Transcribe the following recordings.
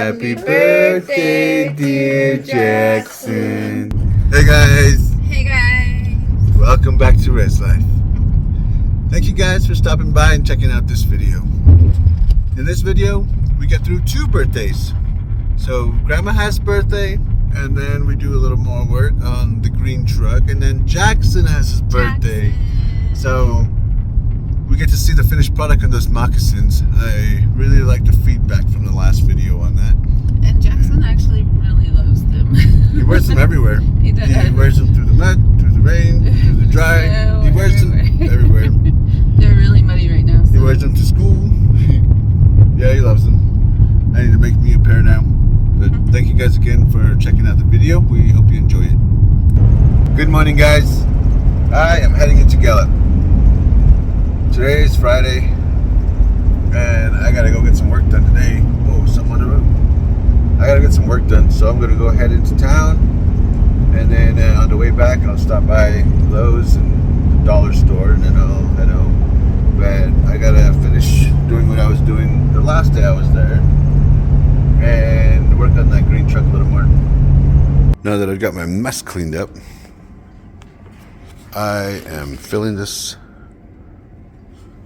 Happy birthday, dear Jackson. Hey guys. Hey guys. Welcome back to Res Life. Thank you guys for stopping by and checking out this video. In this video, we get through 2 birthdays. So Grandma has birthday, and then we do a little more work on the green truck, and then Jackson has his birthday. So we get to see the finished product on those moccasins. I really like the feedback from the last video on that. And Jackson actually really loves them. He wears them everywhere. He does. He wears them through the mud, through the rain, through the dry. So He wears them everywhere. They're really muddy right now. So. He wears them to school. Yeah, he loves them. I need to make me a pair now. But thank you guys again for checking out the video. We hope you enjoy it. Good morning, guys. I am heading into Gallup. Today is Friday, and I gotta go get some work done today. Oh, something on the road. I gotta get some work done, so I'm gonna go head into town, and then on the way back, I'll stop by Lowe's and the dollar store, and then I'll head home. But I gotta finish doing what I was doing the last day I was there, and work on that green truck a little more. Now that I've got my mess cleaned up, I am filling this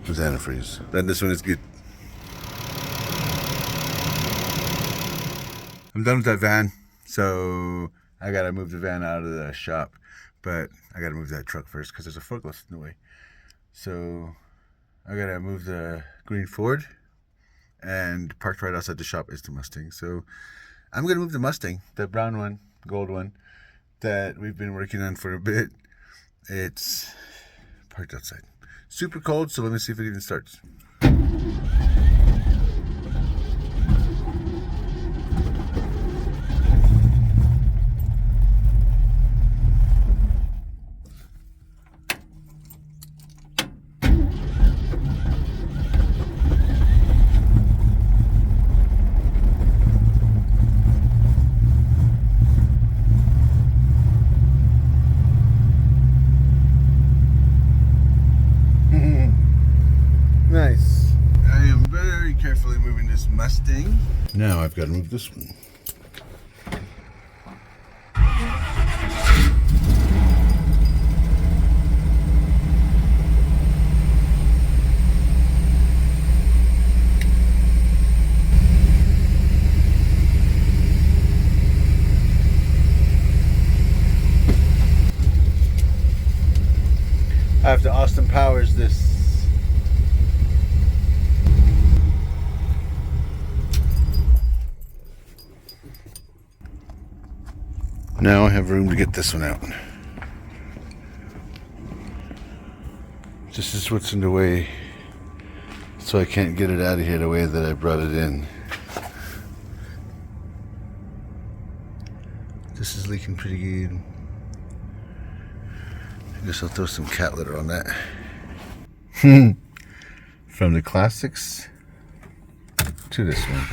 with antifreeze. Then this one is good. I'm done with that van, so I gotta move the van out of the shop, but I gotta move that truck first because there's a forklift in the way. So I gotta move the green Ford, and parked right outside the shop is the Mustang. So I'm gonna move the Mustang, the brown one, gold one, that we've been working on for a bit. It's parked outside. Super cold, so let me see if it even starts. Nice. I am very carefully moving this Mustang. Now I've got to move this one. I have to Austin Powers this. Now I have room to get this one out. This is what's in the way, so I can't get it out of here the way that I brought it in. This is leaking pretty good. I guess I'll throw some cat litter on that. From the classics to this one.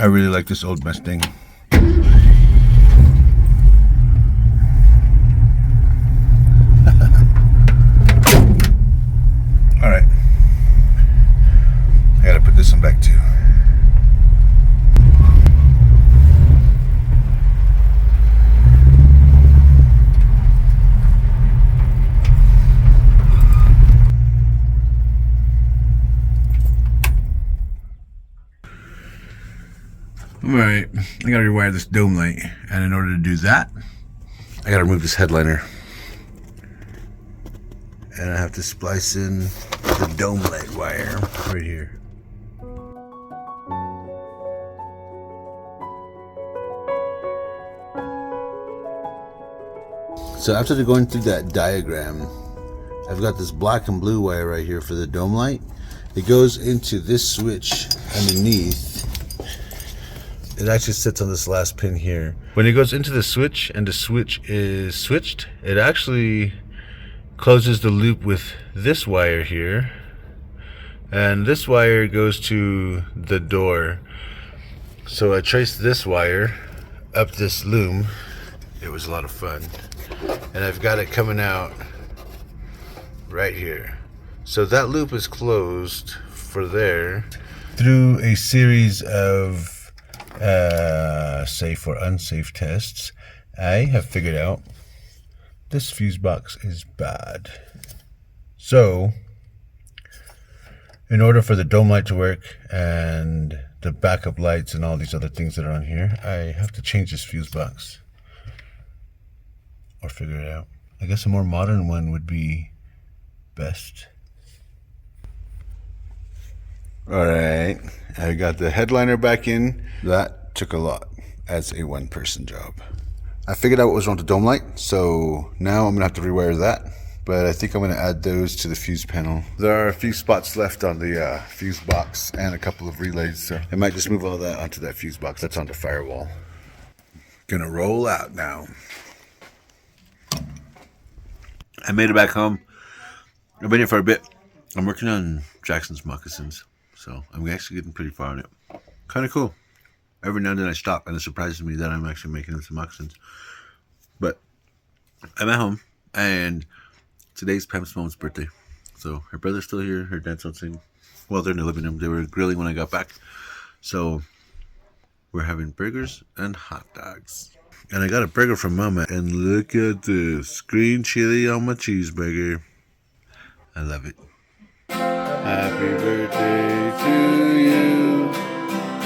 I really like this old Mustang. Alright. I gotta put this one back too. Alright, I gotta rewire this dome light, and in order to do that, I gotta remove this headliner. And I have to splice in the dome light wire right here. So after going through that diagram, I've got this black and blue wire right here for the dome light. It goes into this switch underneath. It actually sits on this last pin here. When it goes into the switch and the switch is switched, it actually closes the loop with this wire here, and this wire goes to the door. So I traced this wire up this loom. It was a lot of fun, and I've got it coming out right here. So that loop is closed for there. Through a series of safe or unsafe tests, I have figured out this fuse box is bad. So, in order for the dome light to work and the backup lights and all these other things that are on here, I have to change this fuse box. Or figure it out. I guess a more modern one would be best. Alright, I got the headliner back in. That took a lot as a one-person job. I figured out what was wrong with the dome light, so now I'm going to have to rewire that. But I think I'm going to add those to the fuse panel. There are a few spots left on the fuse box and a couple of relays, so I might just move all that onto that fuse box that's on the firewall. Gonna roll out now. I made it back home. I've been here for a bit. I'm working on Jaxon's moccasins, so I'm actually getting pretty far on it. Kind of cool. Every now and then I stop, and it surprises me that I'm actually making him some moccasins. But I'm at home, and today's Pam's mom's birthday. So her brother's still here, her dad's outside. Well, they're in the living room. They were grilling when I got back. So we're having burgers and hot dogs. And I got a burger from Mama, and look at this green chili on my cheeseburger. I love it. Happy birthday to you.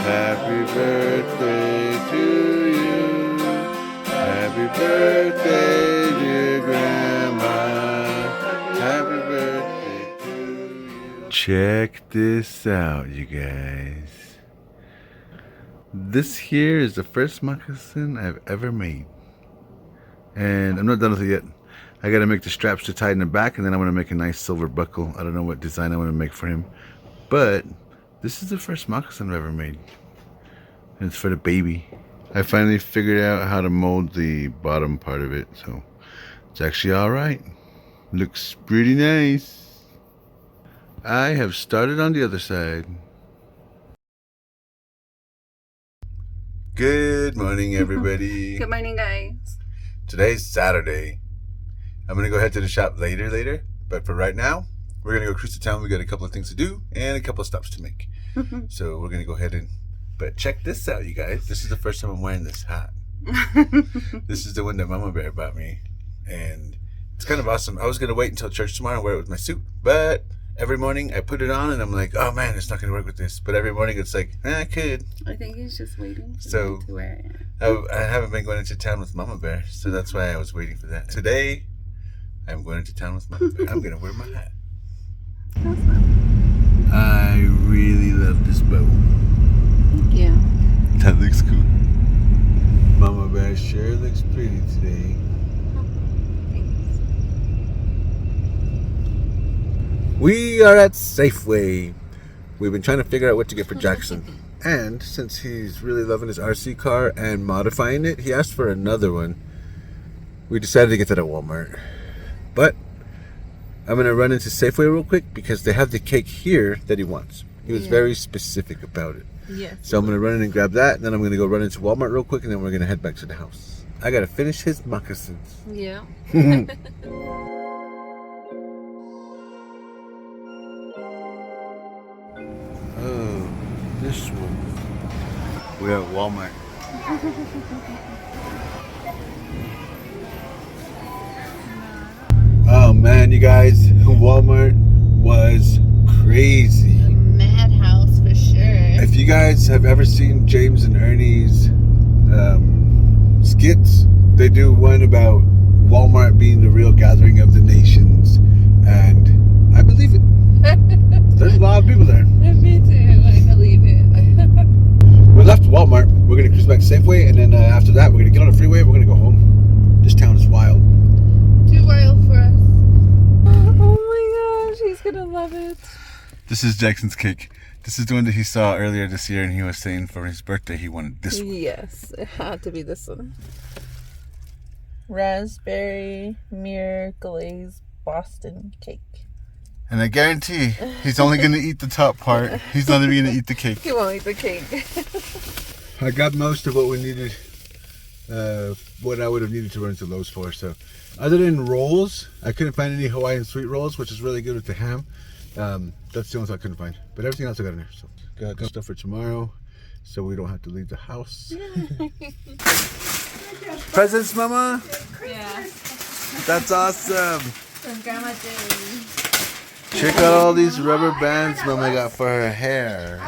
Happy birthday to you. Happy birthday, dear Grandma. Happy birthday to you. Check this out, you guys. This here is the first moccasin I've ever made. And I'm not done with it yet. I gotta make the straps to tie in the back, and then I'm gonna make a nice silver buckle. I don't know what design I wanna make for him. But this is the first moccasin I've ever made. And it's for the baby. I finally figured out how to mold the bottom part of it, so it's actually alright. Looks pretty nice. I have started on the other side. Good morning, everybody. Good morning, guys. Today's Saturday. I'm going to go head to the shop later. But for right now, we're going to go cruise to town. We got a couple of things to do and a couple of stops to make. So we're going to go ahead and... But check this out, you guys. This is the first time I'm wearing this hat. This is the one that Mama Bear bought me. And it's kind of awesome. I was going to wait until church tomorrow and wear it with my suit. But every morning I put it on and I'm like, oh man, it's not going to work with this. But every morning it's like, I could. I think he's just waiting for So, me to wear it. I haven't been going into town with Mama Bear. So that's why I was waiting for that. Today, I'm going into town with Mama Bear. I'm going to wear my hat. Awesome. I really love this bow. Yeah. That looks cool. Mama Bear sure looks pretty today. Thanks. We are at Safeway. We've been trying to figure out what to get for Jaxon. And since he's really loving his RC car and modifying it, he asked for another one. We decided to get that at Walmart. But I'm going to run into Safeway real quick because they have the cake here that he wants. He was very specific about it. Yes. So I'm going to run in and grab that, and then I'm going to go run into Walmart real quick, and then we're going to head back to the house. I got to finish his moccasins. Yeah. Oh, this one. We're at Walmart. Oh man, you guys, Walmart was crazy. A madhouse for sure. If you guys have ever seen James and Ernie's skits, they do one about Walmart being the real gathering of the nations, and I believe it. There's a lot of people there. Me too. I believe it. We left Walmart. We're gonna cruise back to Safeway, and then after that, we're gonna get on the freeway. We're gonna go home. This town is wild. Too wild for us. Oh my gosh, he's gonna love it. This is Jackson's cake. This is the one that he saw earlier this year, and he was saying for his birthday he wanted this one. Yes, it had to be this one. Raspberry mirror glaze Boston cake. And I guarantee he's only going to eat the top part. He's not even going to eat the cake. He won't eat the cake. I got most of what we needed, what I would have needed to run to Lowe's for. So, other than rolls, I couldn't find any Hawaiian sweet rolls, which is really good with the ham. That's the only thing I couldn't find. But everything else I got in there. So, got stuff for tomorrow, so we don't have to leave the house. Presents, Mama? Yeah. That's awesome. From Grandma Julie. Check out all these rubber bands Mama got for her hair.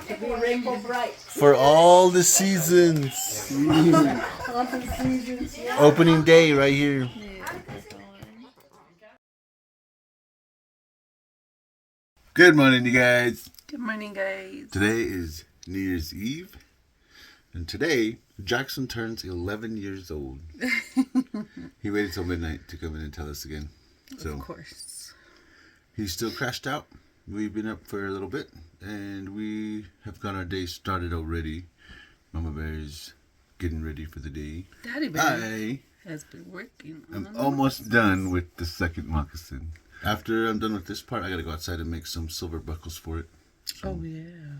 To be rainbow bright. For all the seasons. Opening day right here. Good morning, you guys. Good morning, guys. Today is New Year's Eve. And today, Jaxon turns 11 years old. He waited till midnight to come in and tell us again. So, of course. He's still crashed out. We've been up for a little bit. And we have got our day started already. Mama Bear's getting ready for the day. Daddy Bear has been working on I'm almost done with the second moccasin. After I'm done with this part, I gotta go outside and make some silver buckles for it. So oh, yeah.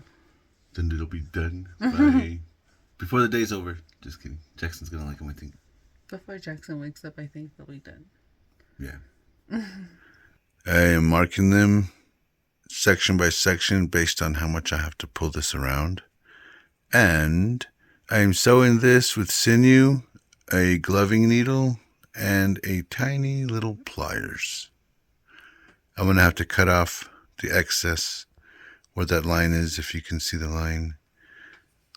Then it'll be done by before the day's over. Just kidding. Jackson's gonna like them, I think. Before Jaxon wakes up, I think they'll be done. Yeah. I am marking them section by section based on how much I have to pull this around. And I am sewing this with sinew, a gloving needle, and a tiny little pliers. I'm going to have to cut off the excess where that line is, if you can see the line.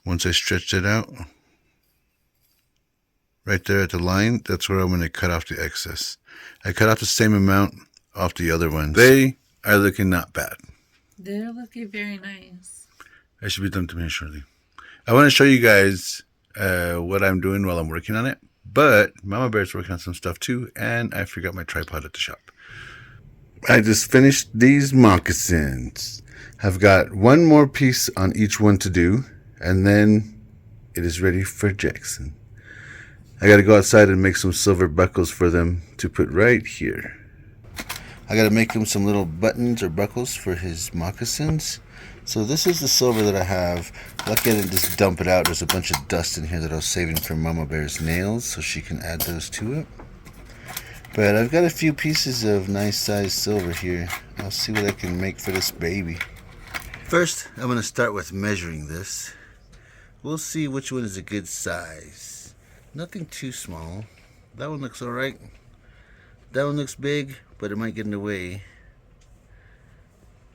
Once I stretch it out, right there at the line, that's where I'm going to cut off the excess. I cut off the same amount off the other ones. They are looking not bad. They're looking very nice. I should be done to me shortly. I want to show you guys what I'm doing while I'm working on it. But Mama Bear's working on some stuff too, and I forgot my tripod at the shop. I just finished these moccasins. I've got one more piece on each one to do, and then it is ready for Jaxon. I got to go outside and make some silver buckles for them to put right here. I got to make him some little buttons or buckles for his moccasins. So this is the silver that I have. Lucky I didn't just dump it out. There's a bunch of dust in here that I was saving for Mama Bear's nails, so she can add those to it. But I've got a few pieces of nice size silver here. I'll see what I can make for this baby. First, I'm going to start with measuring this. We'll see which one is a good size. Nothing too small. That one looks alright. That one looks big, but it might get in the way.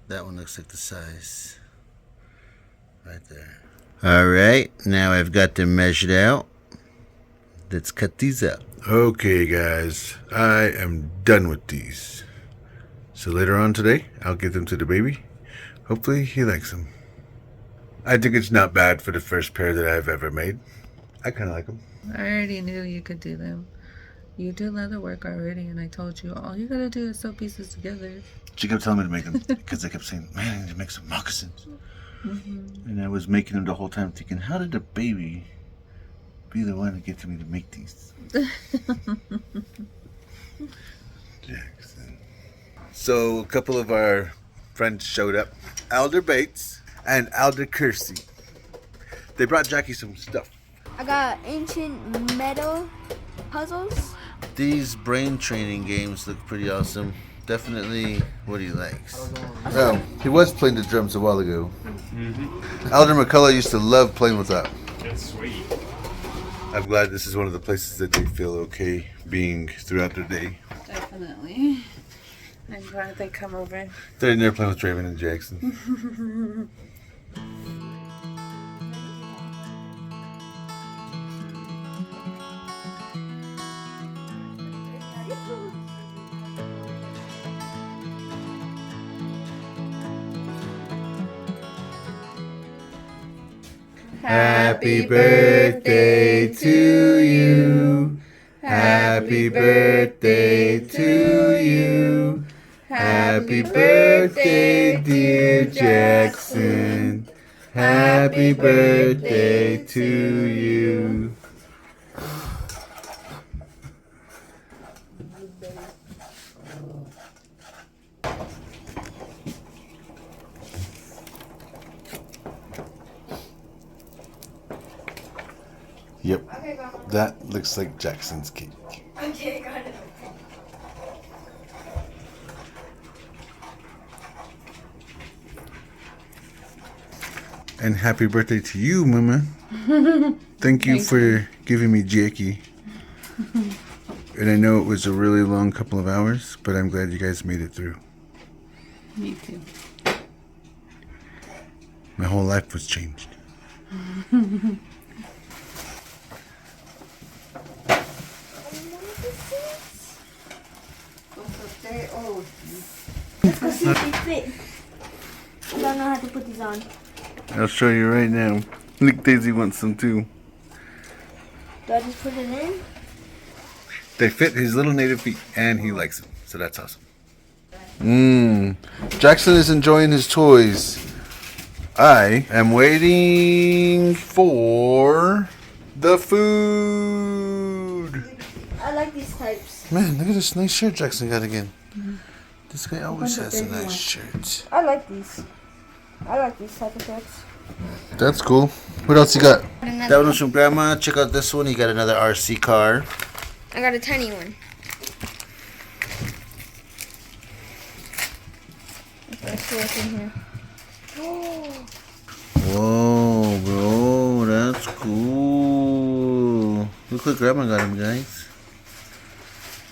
That one looks like the size. Right there. Alright, now I've got them measured out. Let's cut these up. Okay, guys, I am done with these. So later on today, I'll give them to the baby. Hopefully he likes them. I think it's not bad for the first pair that I've ever made. I kind of like them. I already knew you could do them. You do leather work already, and I told you, all you gotta do is sew pieces together. She kept telling me to make them because I kept saying, man, I need to make some moccasins. And I was making them the whole time thinking, how did the baby be the one to get to me to make these? Jaxon. So a couple of our friends showed up. Alder Bates and Alder Kersey. They brought Jackie some stuff. I got ancient metal puzzles. These brain training games look pretty awesome. Definitely what he likes. Oh, he was playing the drums a while ago. Alder McCullough used to love playing with that. That's sweet. I'm glad this is one of the places that they feel okay being throughout their day. Definitely. I'm glad they come over. They're in there playing with Draven and Jaxon. Happy birthday to you. Happy birthday to you. Happy birthday, dear Jaxon. Happy birthday to you. Yep. That looks like Jackson's cake. Okay, got it. And happy birthday to you, Mama. Thank you for giving me Jackie. And I know it was a really long couple of hours, but I'm glad you guys made it through. Me too. My whole life was changed. Let's go see if they fit. I don't know how to put these on. I'll show you right now. Look, Daisy wants some too. Do I just put it in? They fit his little native feet, and he likes them, so that's awesome. Jaxon is enjoying his toys. I am waiting for the food. I like these types. Man, look at this nice shirt Jaxon got again. This guy always has a nice shirt. I like these. I like these type of shirts. That's cool. What else you got? That one was from Grandma. Check out this one. He got another RC car. I got a tiny one. Let's see what's in here. Whoa, bro. That's cool. Look what Grandma got him, guys.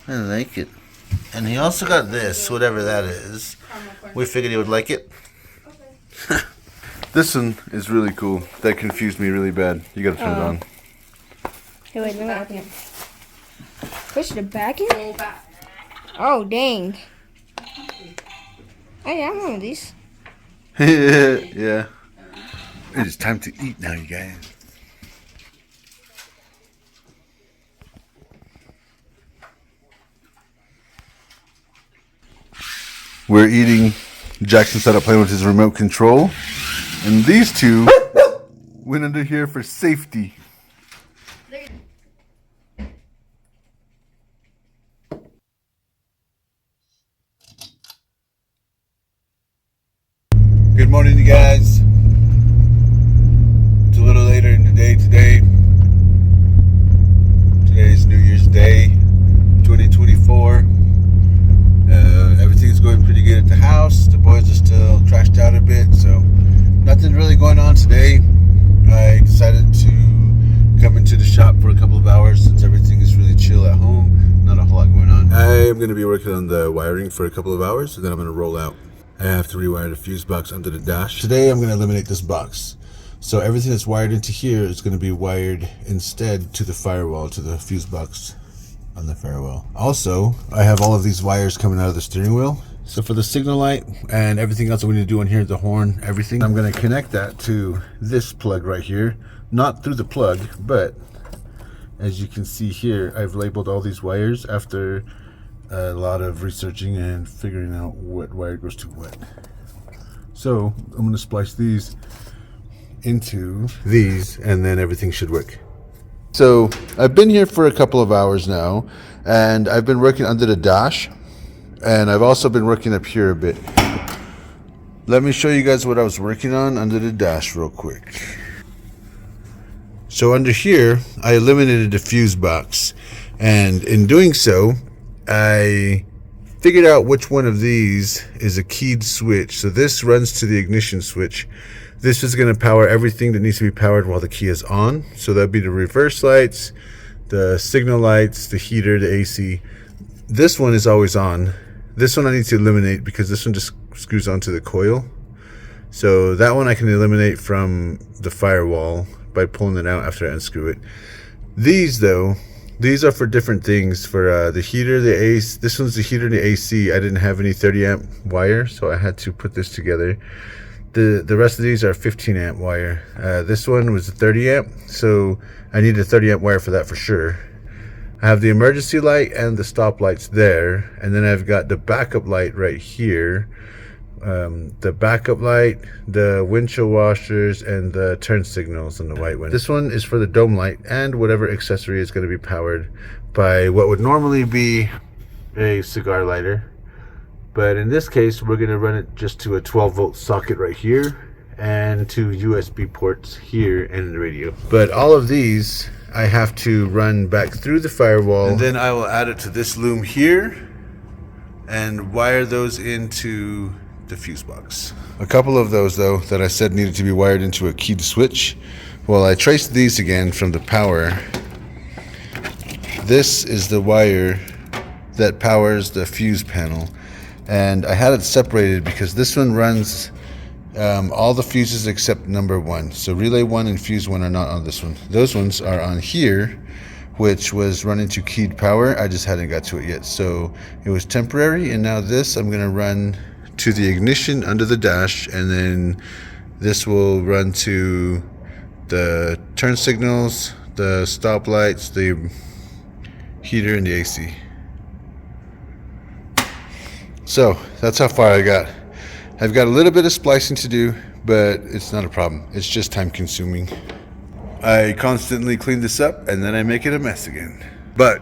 I like it. And he also got this, whatever that is. We figured he would like it. This one is really cool. That confused me really bad. You gotta turn it on. Hey, wait, let me open it. Push the back in? Oh, dang. Oh, yeah, I have one of these. Yeah. It is time to eat now, you guys. We're eating. Jaxon started playing with his remote control. And these two went under here for safety. Good morning, you guys. It's a little later in the day today. Today is New Year's Day, 2024. Everything's going pretty good at the house. The boys are still crashed out a bit, so nothing really going on today. I decided to come into the shop for a couple of hours since everything is really chill at home. Not a whole lot going on. I'm going to be working on the wiring for a couple of hours, and then I'm going to roll out. I have to rewire the fuse box under the dash. Today I'm going to eliminate this box. So everything that's wired into here is going to be wired instead to the firewall, to the fuse box on the firewall. Also, I have all of these wires coming out of the steering wheel. So for the signal light and everything else that we need to do on here, the horn, everything, I'm going to connect that to this plug right here. Not through the plug, but as you can see here, I've labeled all these wires after a lot of researching and figuring out what wire goes to what. So I'm going to splice these into these, and then everything should work. So I've been here for a couple of hours now, and I've been working under the dash, and I've also been working up here a bit. Let me show you guys what I was working on under the dash real quick. So under here, I eliminated the fuse box, and in doing so, I figured out which one of these is a keyed switch. So this runs to the ignition switch. This is going to power everything that needs to be powered while the key is on. So that'd be the reverse lights, the signal lights, the heater, the AC. This one is always on. This one I need to eliminate because this one just screws onto the coil. So that one I can eliminate from the firewall by pulling it out after I unscrew it. These though, these are for different things. For the heater, the AC. This one's the heater and the AC. I didn't have any 30 amp wire, so I had to put this together. The rest of these are 15 amp wire. This one was a 30 amp, so I need a 30 amp wire for that for sure. I have the emergency light and the stop lights there, and then I've got the backup light right here. The backup light, the windshield washers, and the turn signals on the white one. This one is for the dome light and whatever accessory is going to be powered by what would normally be a cigar lighter. But in this case, we're going to run it just to a 12 volt socket right here. and 2 USB ports here and the radio. But all of these I have to run back through the firewall, and then I will add it to this loom here and wire those into the fuse box. A couple of those though that I said needed to be wired into a keyed switch. Well, I traced these again from the power. This is the wire that powers the fuse panel, and I had it separated because this one runs all the fuses except number 1. So relay 1 and fuse 1 are not on this one. Those ones are on here, which was running to keyed power. I just hadn't got to it yet, so it was temporary. And now this I'm going to run to the ignition under the dash, and then this will run to the turn signals, the stoplights, the heater, and the AC. So that's how far I got. I've got a little bit of splicing to do, but it's not a problem. It's just time consuming. I constantly clean this up and then I make it a mess again. But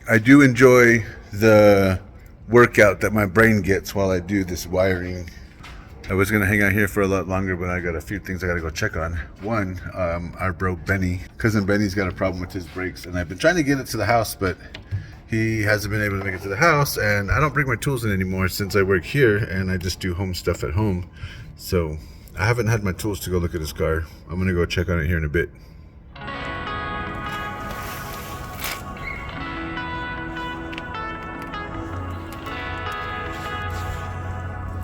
I do enjoy the workout that my brain gets while I do this wiring. I was gonna hang out here for a lot longer, but I got a few things I gotta go check on. One, our bro Benny, cousin Benny's got a problem with his brakes, and I've been trying to get it to the house, but he hasn't been able to make it to the house, and I don't bring my tools in anymore since I work here and I just do home stuff at home. So I haven't had my tools to go look at his car. I'm gonna go check on it here in a bit.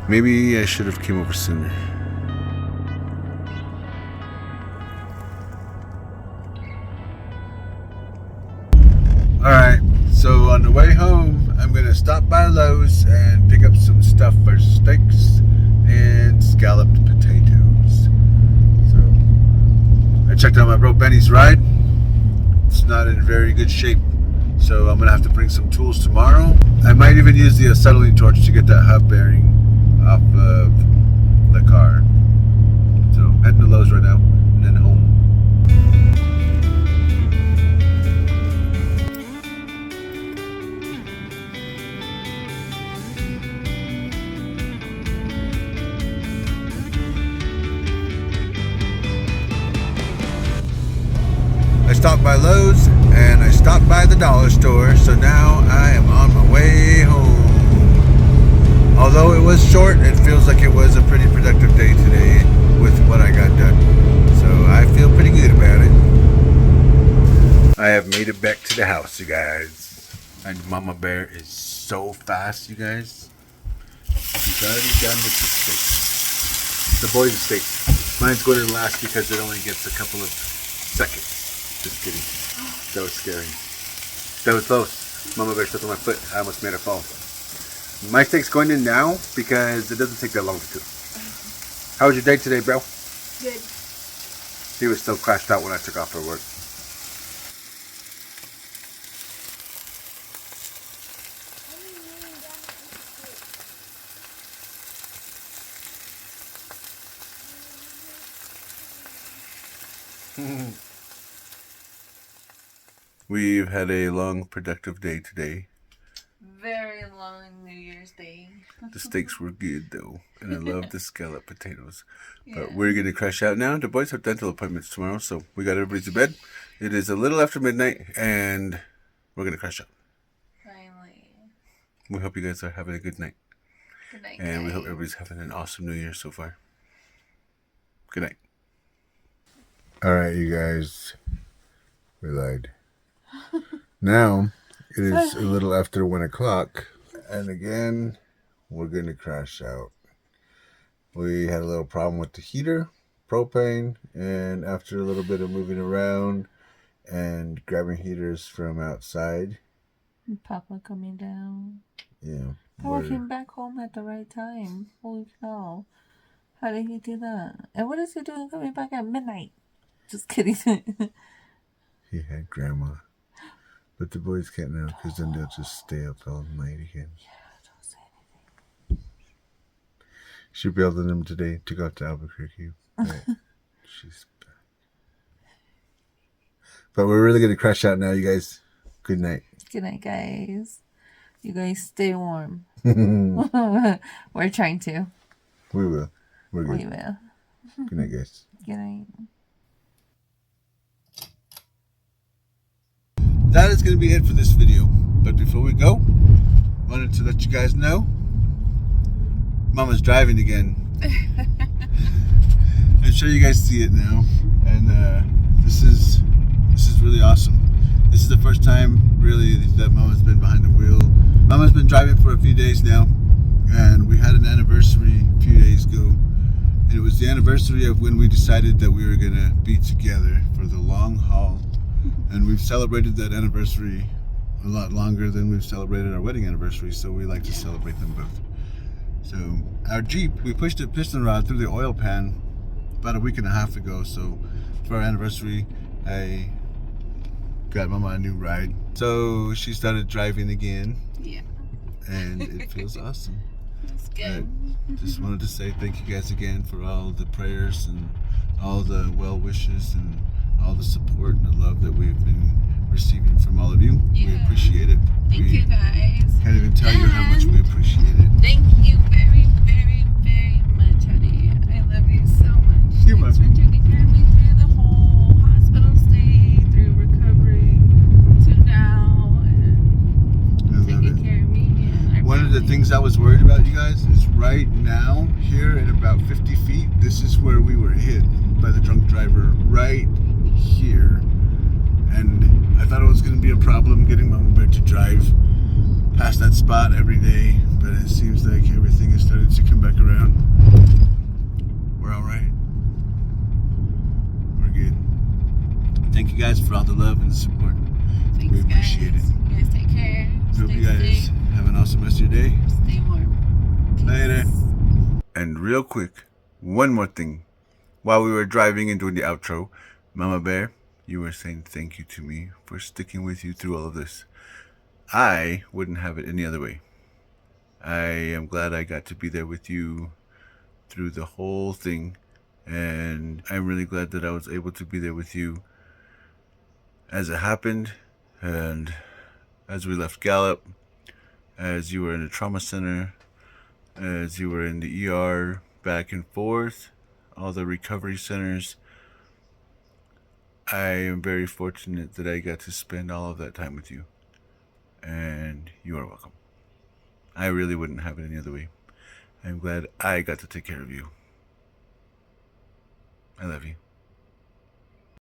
Maybe I should have came over sooner. Alright, so on the way home, I'm going to stop by Lowe's and pick up some stuff for steaks and scalloped potatoes. So, I checked out my bro Benny's ride. It's not in very good shape, so I'm going to have to bring some tools tomorrow. I might even use the acetylene torch to get that hub bearing off of the car. So heading to Lowe's right now and then home. I stopped by Lowe's and I stopped by the dollar store, so now I am on my way home. Although it was short, it feels like it was a pretty productive day today with what I got done. So I feel pretty good about it. I have made it back to the house, you guys. And Mama Bear is so fast, you guys. She's already done with the steak. The boy's steak. Mine's going to last because it only gets a couple of seconds. Just kidding. That was scary. That was close. Mama Bear stepped on my foot. I almost made her fall. My steak's going in now because it doesn't take that long to cook. How was your day today, bro? Good. He was still crashed out when I took off for work. We've had a long, productive day today. Very long New Year's Day. The steaks were good though, and I love the scalloped potatoes. But we're gonna crash out now. The boys have dental appointments tomorrow, so we got everybody to bed. It is a little after midnight, and we're gonna crash out. Finally. We hope you guys are having a good night. Good night, And guys. we hope everybody's having an awesome New Year so far. Good night. All right, you guys. We lied. Now, it is a little after 1 o'clock. And again, we're going to crash out. We had a little problem with the heater, propane. And after a little bit of moving around and grabbing heaters from outside. Papa coming down. Yeah. Papa came back home at the right time. Holy cow. How did he do that? And what is he doing coming back at midnight? Just kidding. He had grandma. But the boys can't now because then they'll just stay up all night again. Yeah, don't say anything. She bailed on them today to go out to Albuquerque. Right. She's back. But we're really going to crash out now, you guys. Good night. Good night, guys. You guys stay warm. We're trying to. We will. We're good. We will. Good night, guys. Good night. That is going to be it for this video. But before we go, wanted to let you guys know Mama's driving again. I'm sure you guys see it now, and this is really awesome. This is the first time really that Mama's been behind the wheel. Mama's been driving for a few days now, and we had an anniversary a few days ago, and it was the anniversary of when we decided that we were gonna be together for the long haul, and we've celebrated that anniversary a lot longer than we've celebrated our wedding anniversary, so we like to celebrate them both. So our Jeep, we pushed a piston rod through the oil pan about a week and a half ago, so for our anniversary I got Mama a new ride. So she started driving again. Yeah. And it feels awesome. That's good. I just wanted to say thank you guys again for all the prayers and all the well wishes and all the support and the love that we've been receiving from all of you. We Yeah. appreciate it. Thank you guys. Can't even tell you how much we appreciate it. Thank you very, very, very much, honey. I love you so much. You're Thanks welcome. for taking care of me through the whole hospital stay, through recovery, to now, and I love taking it. care of me. And our One of the family. things I was worried about, you guys, is right now, here at about 50 feet, this is where we were hit by the drunk driver, right here. And I thought it was going to be a problem getting Mama Bear to drive past that spot every day, but it seems like everything has started to come back around. We're all right. We're good. Thank you guys for all the love and the support. Thanks, We appreciate guys. it. You guys take care. Hope Stay you guys safe. have an awesome rest of your day. Stay warm. Peace. Later. And real quick, one more thing. While we were driving and doing the outro, Mama Bear, you were saying thank you to me for sticking with you through all of this. I wouldn't have it any other way. I am glad I got to be there with you through the whole thing, and I'm really glad that I was able to be there with you as it happened, and as we left Gallup, as you were in the trauma center, as you were in the ER, back and forth, all the recovery centers. I am very fortunate that I got to spend all of that time with you. And you are welcome. I really wouldn't have it any other way. I'm glad I got to take care of you. I love you.